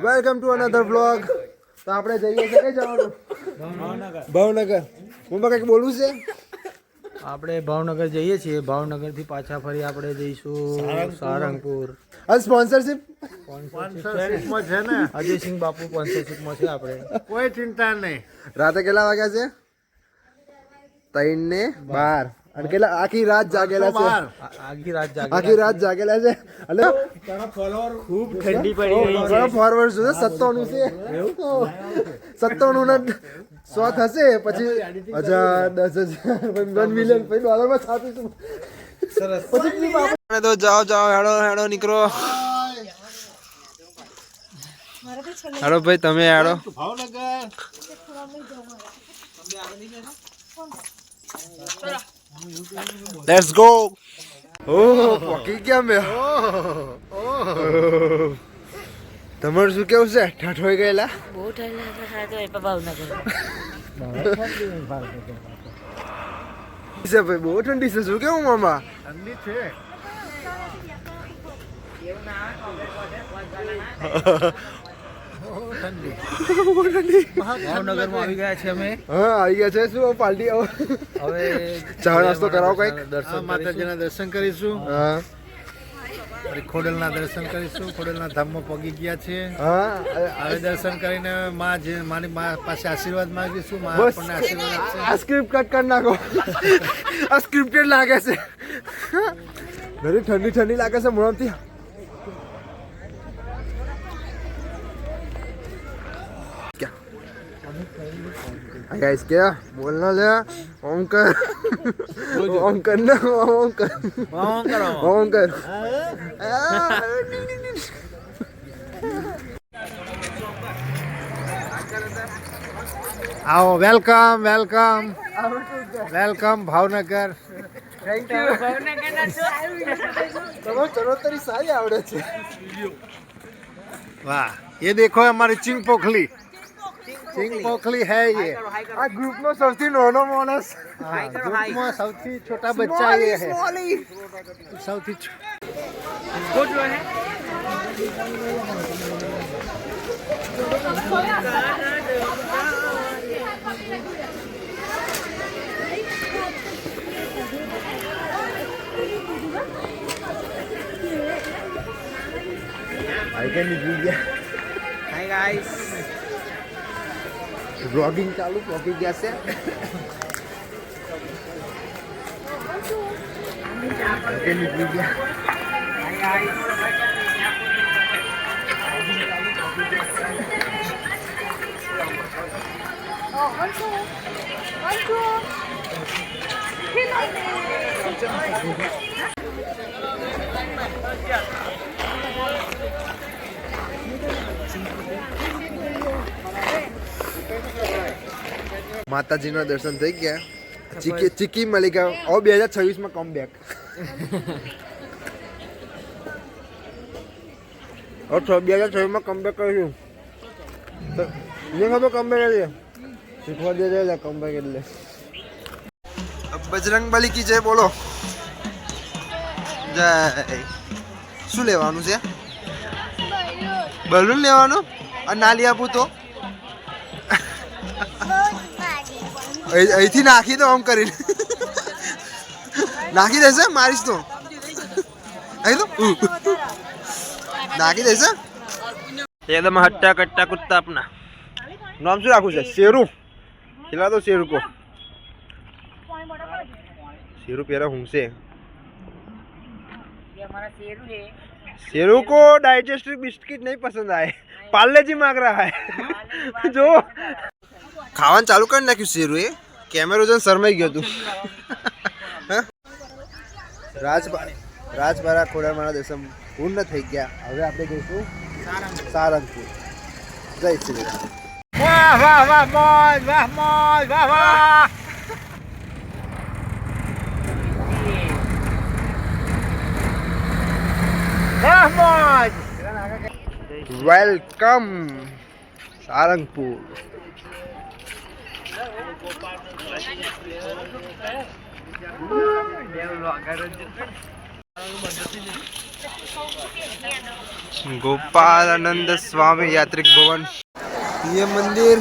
Welcome to another vlog. તો આપણે જઈએ છીએ કઈ જવાનું? ભાવનગર. હું કંઈક બોલું છે. આપણે ભાવનગર જઈએ છીએ. ભાવનગરથી પાછા ફરી આપણે જઈશું સારંગપુર. આ સ્પોન્સરશિપ છે ને અજયસિંહ બાપુ સ્પોન્સરશિપમાં છે. આપણે કોઈ ચિંતા નહીં. રાતે કેટલા વાગ્યા છે? 3:12. અને કેટલા આખી રાત જાગેલા છે? આખી રાત જાગેલા છે. અને ખૂબ ઠંડી પડી રહી છે. ફોરવર્ડ છે 97 છે. 97 ના 100 થશે પછી 1000 10,000 1 મિલિયન પછી ડોલરમાં છાપીશું. સરસ. પછી તો જાઓ હેડો નીકળો. હેડો ભાઈ તમે હેડો. Bhavnagar let's go. ઓહ પકી ગયા મે. તમારું શું કેવું છે? ઠઠ હોય ગયેલા? બહુ ઠંડી ખાતો હોય ભાવનગર. છે ભાઈ બહુ ઠંડી છે. શું કેવું મામા? ઠંડી છે. ભાવનગરમાં આવી ગયા છે અમે. હા આવી ગયા છે. શું પાર્ટી હવે ચા નાસ્તો કરાવો કઈક. માતાજીના દર્શન કરીશું. હા ખોડલના દર્શન કરીશું. ખોડલના ધામમાં પગી ગયા છે. હા હવે દર્શન કરીને માની મા પાસે આશીર્વાદ માંગીશું. મા બસ આપણને આશીર્વાદ આપશે. આ સ્ક્રિપ્ટ કટ કરી નાખો. આ સ્ક્રિપ્ટેડ લાગે છે. ઘણી ઠંડી લાગે છે મોણાથી. गाइस क्या बोलना ले? ओंकर ओंकर ना ओंकर ओंकर. આવો વેલકમ ભાવનગર. Thank you. તમારો ચરોતરી સારી આવડે છે. વાહ ये देखो हमारी चिंग पोखली है ये. આ ગ્રુપનો સૌથી નાનો માણસ. ग्रुप में સૌથી छोटा बच्चा ये है. સૌથી હાય ગાઈસ. બ્લોગિંગ ચાલુ પહોંચી ગયા છે. નીકળી ગયા. માતાજીના દર્શન થઈ ગયા. ચીકી મળી ગયા. હવે 2026 માં કમ બેક. હવે 2026 માં કમ બેક કરીશું. ખબર કમ બેક એટલે શીખવા દે કમ બેક એટલે. બજરંગ બલી કી જય બોલો. જય. શું લેવાનું છે? બલૂન લેવાનું? અને ના લઈ આપું તો અહીંથી નાખી દો. આમ કરીને નાખી દેશે. મારીશ તો અહીં તો નાખી દેશે. એકદમ હટ્ટા કટ્ટા કુત્તા આપના. નામ શું રાખવું છે? શેરુ. ખिला दो शेरू को. शेरू प्यारा हमसे. शेरू को डाइजेस्टिव बिस्किट नहीं पसंद आए. पार्ले जी मांग रहा है. जो ખાવાનું ચાલુ કરી નાખ્યું શેરુ. એ કેમેરો જોઈને શરમાઈ ગયો તું. રાજબારા ખોડામાના દર્શન પૂર્ણ થઈ ગયા. હવે આપણે જઈશું સારંગપુર. જય શ્રી રામ. વાહ વાહ વાહ મોજ વાહ મોજ વાહ વાહ. વાહ મોજ. વેલકમ સારંગપુર. गोपालानंद स्वामी यात्रिक भवन ये मंदिर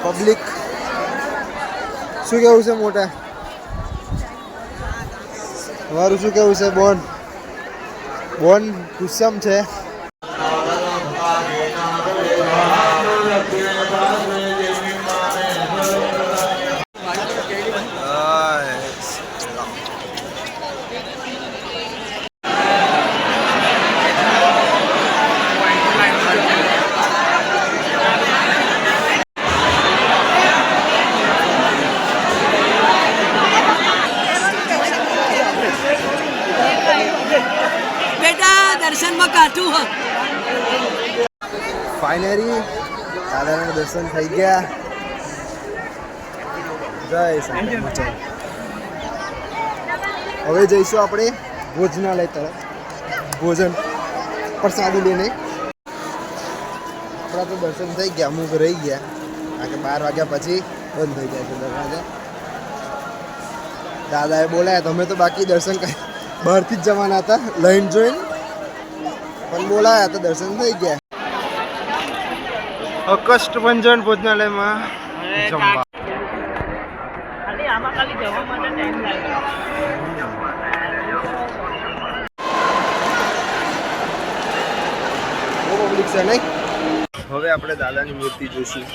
पब्लिक શું કેવું છે મોટા તમારું શું કેવું છે બોન બોન કુસમ છે ફાઇનલી દાદાના દર્શન થઈ ગયા જય સંત મચન હવે જઈશું આપણે ભોજનાલય તરફ ભોજન પ્રસાદી લઈને આપણા તો દર્શન થઈ ગયા અમુક રહી ગયા કારણ કે 12 વાગ્યા પછી બંધ થઈ જાય છે દરવાજા દાદાએ બોલાયા તમે તો બાકી દર્શન બહારથી જ જવાના હતા લાઈન જોઈને પણ બોલાયા તો દર્શન થઈ ગયા કષ્ટભંજન ભોજનાલયમાં જમવા પબ્લિક છે નહીં હવે આપણે દાદાની મૂર્તિ જોઈશું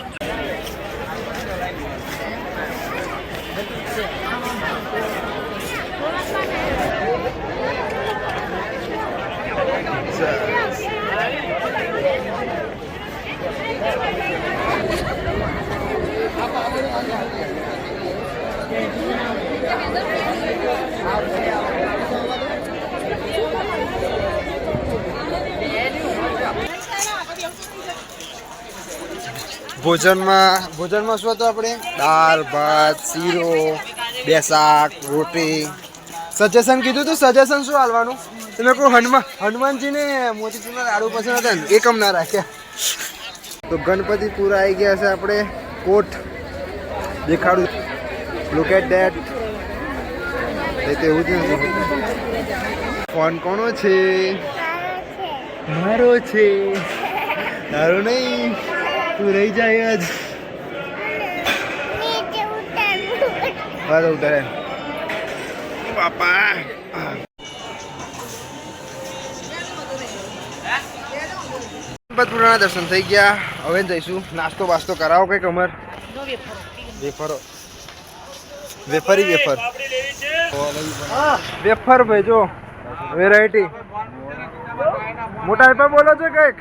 ભોજનમાં શું હતું આપણે દાળ ભાત શીરો 2 શાક રોટી સજેશન કીધું તું સજેશન શું હાલવાનું તમે કહો હનુમાનજીને મોતીચૂરના લાડુ પસંદ હતા ને એ કમ ના રાખ્યા તો ગણપતિપુરા આવી ગયા છે આપણે કોટ દેખાડું લુક એટ ધેટ એવું જ ફોન કોનો છે મારો છે તારો નહીં તું રહી જાય જ ઉતારે બાપા ગણપતપુરાના દર્શન થઈ ગયા હવે જઈશું નાસ્તો બાસ્તો કરાવો કઈક અમર વેફરો વેફર ભાઈ જો વેરાયટી મોટા એપલ બોલો છો કઈક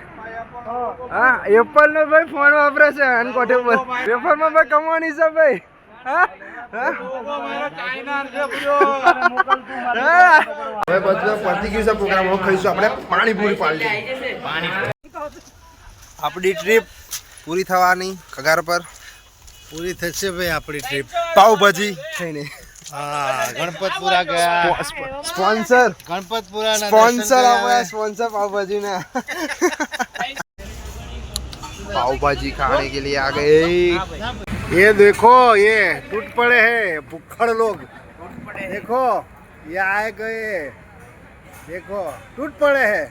હા એપલ નો ભાઈ ફોન વાપરે છે અનકોટેબલ વેફર માં ભાઈ કમાવાની છે ભાઈ હવે બધું પતી ગયું છે પ્રોગ્રામ હવે ખાઈશું આપણે પાણીપુરી પાડી આપણી ટ્રીપ પૂરી થવાની કગાર પર પૂરી થશે ભાઈ આપણી ટ્રીપ પાવભાજી થઈને હા ગણપતપુરા ગયા સ્પોન્સર गणपतपुरा स्पॉन्सर पाव भाजी ना पाव भाजी खाने के लिए आ गए ये देखो ये टूट पड़े हैं भुक्खड़ लोग देखो ये आए गए देखो टूट पड़े हैं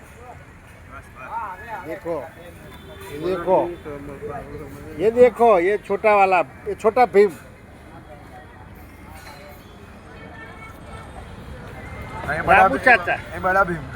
देखो ये छोटा वाला ये छोटा भीम बड़ा चाचा बड़ा भीम